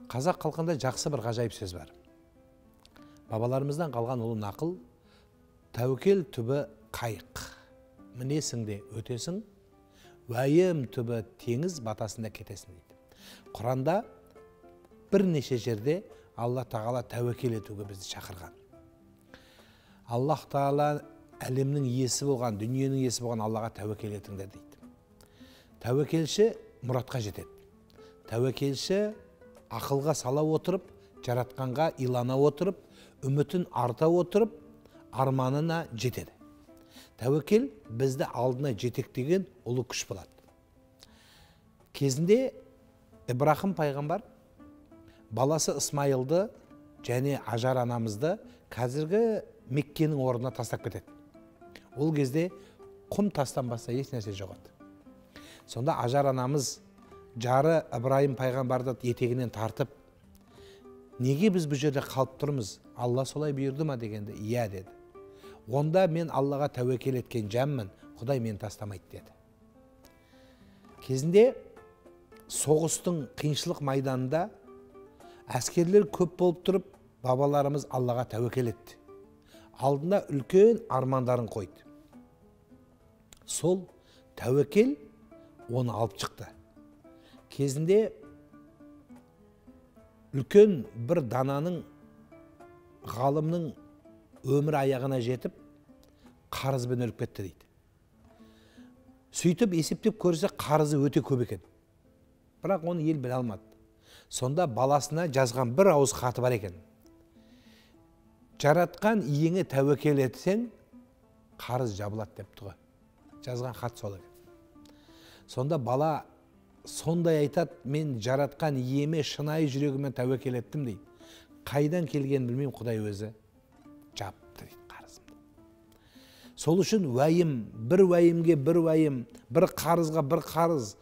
Қазақ халқында жақсы бір ғажайып сөз бар. Бабаларымыздан қалған ұлы нақыл: тәуекел түбі қайық, мінесің де өтесің, уайым түбі теңіз батасында кетесің дейді. Құранда бірнеше жерде Алла Тағала тәуекел етуге бізді шақырған. Аллах Тағала әлемнің иесі болған, дүниенің иесі болған Аллаға тәуекел етіңдер дейді. Тәуекелші мұратқа жетеді. Тәуекелші ақылға сала отырып, жаратқанға илана отырып, үмітін арта отырып, арманына жетеді. Тәуекел бізді алдына жетектеген ұлы күш болады. Кезінде Ибрахим пайғамбар баласы Исмайылды және Ажар анамызды қазіргі Меккенің орнына тастап кетеді. Ол кезде құм тастанбаса еш нәрсе жоқ еді. Сонда Ажар анамыз жары Ибрахим пайғамбарды етегінен тартып, неге біз бұл жерде қалып тұрмыз? Алла солай бұйырды ма дегенде, иә деді. Онда мен Аллаға тәуекел еткен жанмын, Құдай мені тастамайды деді. Кезінде соғыстың қиыншылық майданында әскерлер көп болып тұрып, бабаларымыз Аллаға тәуекел етті. Алдында үлкен армандарын қойды. Сол тәуекел оны алып шықты. Кезінде үлкен бір дананың, ғалымның өмір аяғына жетіп, қарызбен өліп кетті дейді. Сөйтіп есептеп көрсе, қарызы өте көп екен. Бірақ оны ел біле алмады. Сонда баласына жазған бір ауыз хаты бар екен. Жаратқан иеңе тәуекел етсең, қарыз жабылады деп тұғы. Жазған хат сол екен. Сонда бала сондай айтады: мен жаратқан иеме шынайы жүрегімен тәуекел еттім дейді. Қайдан келген білмеймін, Құдай өзі жапты дейді қарызымды. Сол үшін уайым, бір уайымге бір уайым, бір қарызға бір қарыз,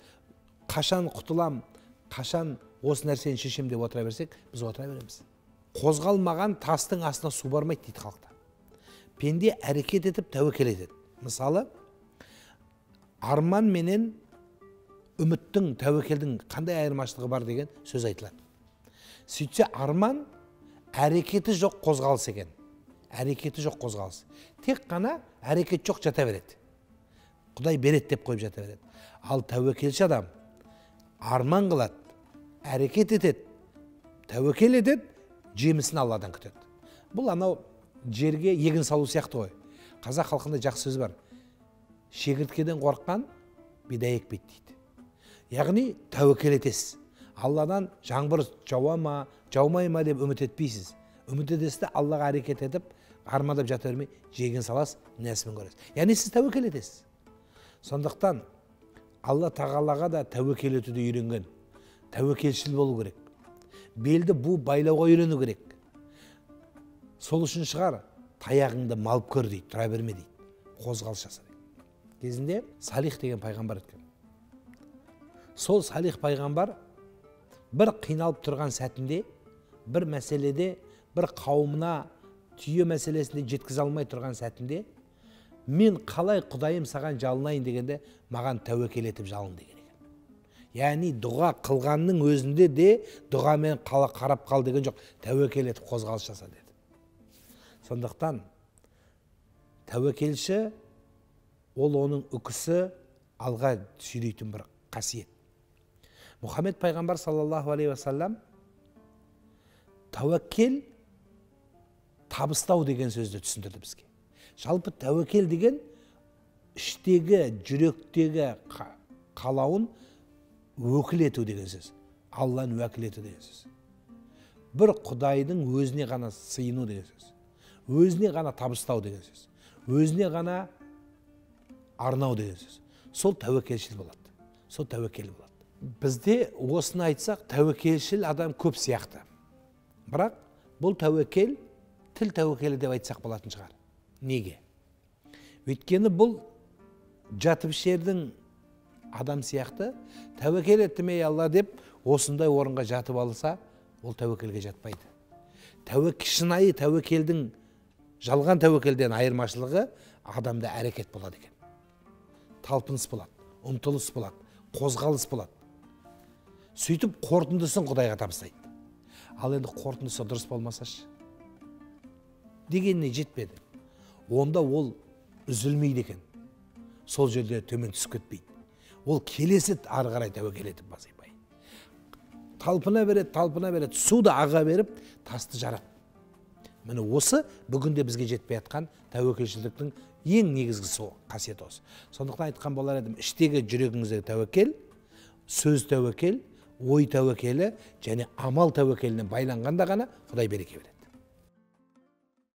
қашан құтылам, қашан осы нәрсені шешем деп отыра берсек, біз отыра береміз. Қозғалмаған тастың астына су бармайды дейді халықта. Пенде әрекет етіп тәуекел етеді. Мысалы, арман менен үміттің, тәуекелдің қандай айырмашылығы бар деген сөз айтылады. Сөйтсе, арман әрекеті жоқ қозғалыс екен. Әрекеті жоқ қозғалыс. Тек қана әрекет жоқ жата береді. Құдай береді деп қойып жата береді. Ал тәуекелші адам арман қылады, әрекет етеді, тәуекел етеді, жемісін Алладан күтеді. Бұл анау жерге егін салу сияқты ғой. Қазақ халқында жақсы сөз бар: шегірткеден қорыққан бидай екпейді дейді. Яғни тәуекел етесіз. Алладан жаңбыр жауа ма, жаумай ма деп үміт етпейсіз. Үміт етесіз де Аллаға әрекет етіп, армандап жата бермей, жегін саласыз, нәсібін көресіз. Яғни сіз тәуекел етесіз. Сондықтан Алла Тағалаға да тәуекел етуді үйренген. Тәуекелшіл болу керек. Белді бу байлауға үйрену керек. Сол үшін шығар, таяғыңды малып көр дейді, тұра берме дейді. Қозғалыс жаса дейді. Кезінде Салих деген пайғамбар өткен. Сол Салих пайғамбар бір қиналып тұрған сәтінде, бір мәселеде, бір қауымына түйе мәселесінде жеткізе алмай тұрған сәтінде, мен қалай Құдайым саған жалынайын дегенде, маған тәуекел етіп жалын деген екен. Яғни дұға қылғанның өзінде де дұғамен қарап қал деген жоқ, тәуекел етіп қозғалыс жаса деді. Сондықтан тәуекелші ол оның үкісі алға сүйрейтін бір қасиет. Мұхаммед пайғамбар саллаллаху алейхи вассалам тәуекел табыстау деген сөзді түсіндірді бізге. Жалпы тәуекел деген іштегі, жүректегі қалауын өкіл ету деген сөз. Алланы уәкіл ету деген сөз. Бір Құдайдың өзіне ғана сыйыну деген сөз. Өзіне ғана табыстау деген сөз. Өзіне ғана арнау деген сөз. Сол тәуекелшіл болады. Сол тәуекел болады. Бізде осыны айтсақ, тәуекелшіл адам көп сияқты. Бірақ бұл тәуекел тіл тәуекелі деп айтсақ болатын шығар. Неге? Өйткені бұл жатып ішердің адам сияқты тәуекел еттім ей Алла деп осындай орынға жатып алса, ол тәуекелге жатпайды. Шынайы тәуекелдің жалған тәуекелден айырмашылығы адамда әрекет болады екен. Талпыныс болады, ұмтылыс болады, қозғалыс болады. Сөйтіп қорытындысын Құдайға табыстайды. ал енді қорытындысы дұрыс болмасашы дегеніне жетпеді. Онда ол үзілмейді екен. Сол жерде төмен түсіп кетпейді. Ол келесі ары қарай тәуекел етіп базайбай. Талпына береді, суды аға беріп, тасты жарады. Міне осы бүгінде бізге жетпей жатқан тәуекелшілдіктің ең негізгі сол қасиеті осы. Сондықтан айтқан болар едім, іштегі жүрегіңіздегі тәуекел, сөз тәуекел, ой тәуекелі және амал тәуекеліне байланғанда ғана Құдай береке береді.